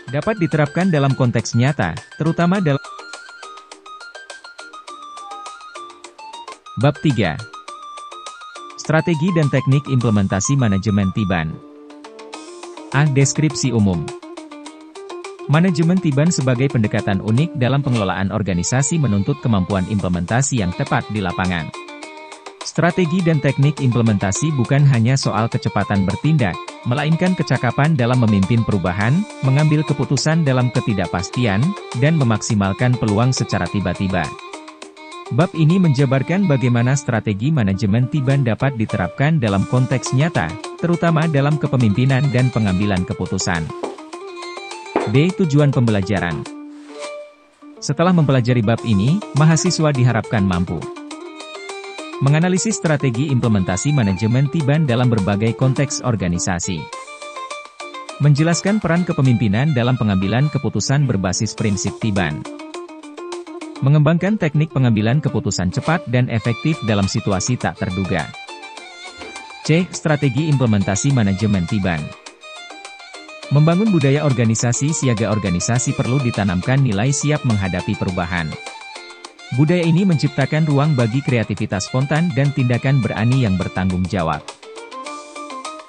Dapat diterapkan dalam konteks nyata, terutama dalam Bab 3. Strategi dan teknik implementasi manajemen Tiban. A. Deskripsi umum. Manajemen Tiban sebagai pendekatan unik dalam pengelolaan organisasi menuntut kemampuan implementasi yang tepat di lapangan. Strategi dan teknik implementasi bukan hanya soal kecepatan bertindak, melainkan kecakapan dalam memimpin perubahan, mengambil keputusan dalam ketidakpastian, dan memaksimalkan peluang secara tiba-tiba. Bab ini menjabarkan bagaimana strategi manajemen Tiban dapat diterapkan dalam konteks nyata, terutama dalam kepemimpinan dan pengambilan keputusan. B. Tujuan pembelajaran. Setelah mempelajari bab ini, mahasiswa diharapkan mampu menganalisis strategi implementasi manajemen Tiban dalam berbagai konteks organisasi, menjelaskan peran kepemimpinan dalam pengambilan keputusan berbasis prinsip Tiban, mengembangkan teknik pengambilan keputusan cepat dan efektif dalam situasi tak terduga. C. Strategi implementasi manajemen Tiban. Membangun budaya organisasi siaga. Organisasi perlu ditanamkan nilai siap menghadapi perubahan. Budaya ini menciptakan ruang bagi kreativitas spontan dan tindakan berani yang bertanggung jawab.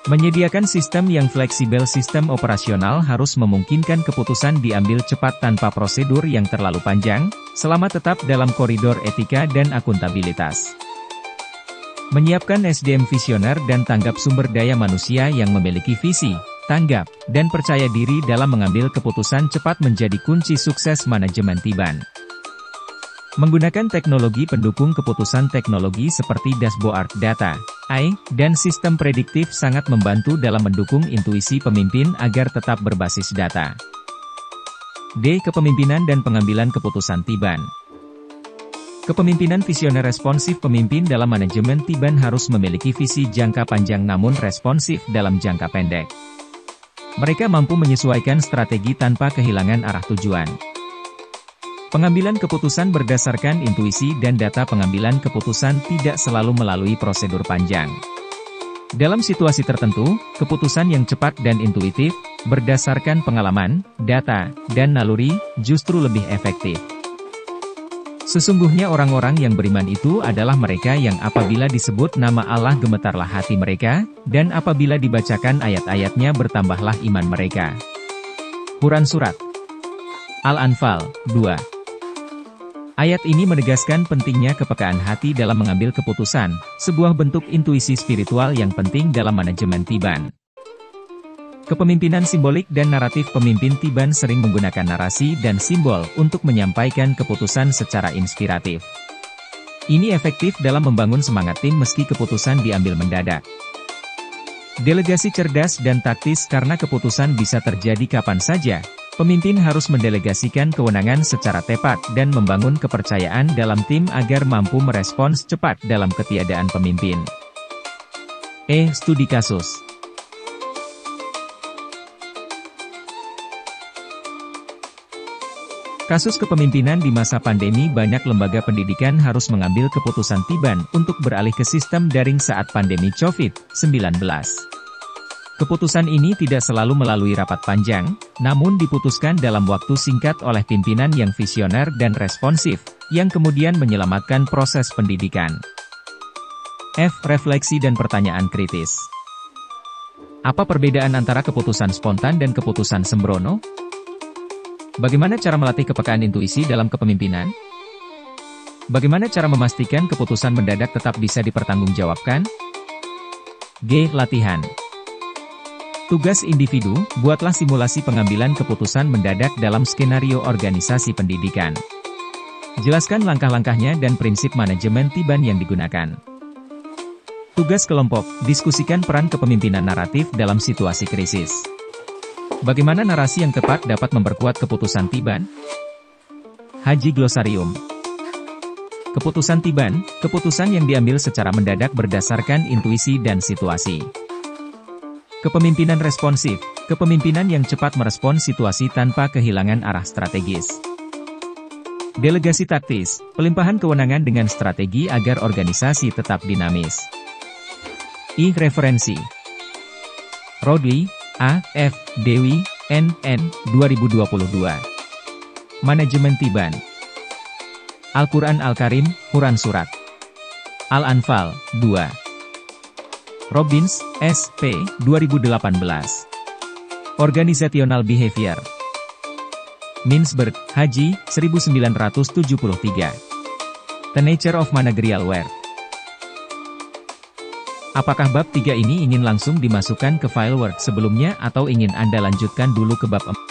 Menyediakan sistem yang fleksibel. Sistem operasional harus memungkinkan keputusan diambil cepat tanpa prosedur yang terlalu panjang, selama tetap dalam koridor etika dan akuntabilitas. Menyiapkan SDM visioner dan tanggap sumber daya manusia yang memiliki visi, tanggap, dan percaya diri dalam mengambil keputusan cepat menjadi kunci sukses manajemen Tiban. Menggunakan teknologi pendukung keputusan. Teknologi seperti dashboard data, AI, dan sistem prediktif sangat membantu dalam mendukung intuisi pemimpin agar tetap berbasis data. D. Kepemimpinan dan pengambilan keputusan Tiban. Kepemimpinan visioner responsif. Pemimpin dalam manajemen Tiban harus memiliki visi jangka panjang namun responsif dalam jangka pendek. Mereka mampu menyesuaikan strategi tanpa kehilangan arah tujuan. Pengambilan keputusan berdasarkan intuisi dan data. Pengambilan keputusan tidak selalu melalui prosedur panjang. Dalam situasi tertentu, keputusan yang cepat dan intuitif, berdasarkan pengalaman, data, dan naluri, justru lebih efektif. Sesungguhnya orang-orang yang beriman itu adalah mereka yang apabila disebut nama Allah gemetarlah hati mereka, dan apabila dibacakan ayat-ayatnya bertambahlah iman mereka. Quran Surat Al-Anfal 2. Ayat ini menegaskan pentingnya kepekaan hati dalam mengambil keputusan, sebuah bentuk intuisi spiritual yang penting dalam manajemen Tiban. Kepemimpinan simbolik dan naratif. Pemimpin Tiban sering menggunakan narasi dan simbol untuk menyampaikan keputusan secara inspiratif. Ini efektif dalam membangun semangat tim meski keputusan diambil mendadak. Delegasi cerdas dan taktis. Karena keputusan bisa terjadi kapan saja, pemimpin harus mendelegasikan kewenangan secara tepat dan membangun kepercayaan dalam tim agar mampu merespons cepat dalam ketiadaan pemimpin. E. Studi kasus. Kasus kepemimpinan di masa pandemi. Banyak lembaga pendidikan harus mengambil keputusan Tiban untuk beralih ke sistem daring saat pandemi COVID-19. Keputusan ini tidak selalu melalui rapat panjang, namun diputuskan dalam waktu singkat oleh pimpinan yang visioner dan responsif, yang kemudian menyelamatkan proses pendidikan. F. Refleksi dan pertanyaan kritis. Apa perbedaan antara keputusan spontan dan keputusan sembrono? Bagaimana cara melatih kepekaan intuisi dalam kepemimpinan? Bagaimana cara memastikan keputusan mendadak tetap bisa dipertanggungjawabkan? G. Latihan. Tugas individu, buatlah simulasi pengambilan keputusan mendadak dalam skenario organisasi pendidikan. Jelaskan langkah-langkahnya dan prinsip manajemen Tiban yang digunakan. Tugas kelompok, diskusikan peran kepemimpinan naratif dalam situasi krisis. Bagaimana narasi yang tepat dapat memperkuat keputusan Tiban? Haji Glosarium. Keputusan Tiban, keputusan yang diambil secara mendadak berdasarkan intuisi dan situasi. Kepemimpinan responsif, kepemimpinan yang cepat merespons situasi tanpa kehilangan arah strategis. Delegasi taktis, pelimpahan kewenangan dengan strategi agar organisasi tetap dinamis. I. Referensi. Rodley, A. F. Dewi, NN 2022. Manajemen Tiban. Al-Quran Al-Karim, Quran Surat Al-Anfal, 2. Robbins, S.P. 2018. Organizational Behavior. Mintzberg, Haji, 1973. The Nature of Managerial Work. Apakah bab 3 ini ingin langsung dimasukkan ke file Word sebelumnya atau ingin Anda lanjutkan dulu ke bab 4?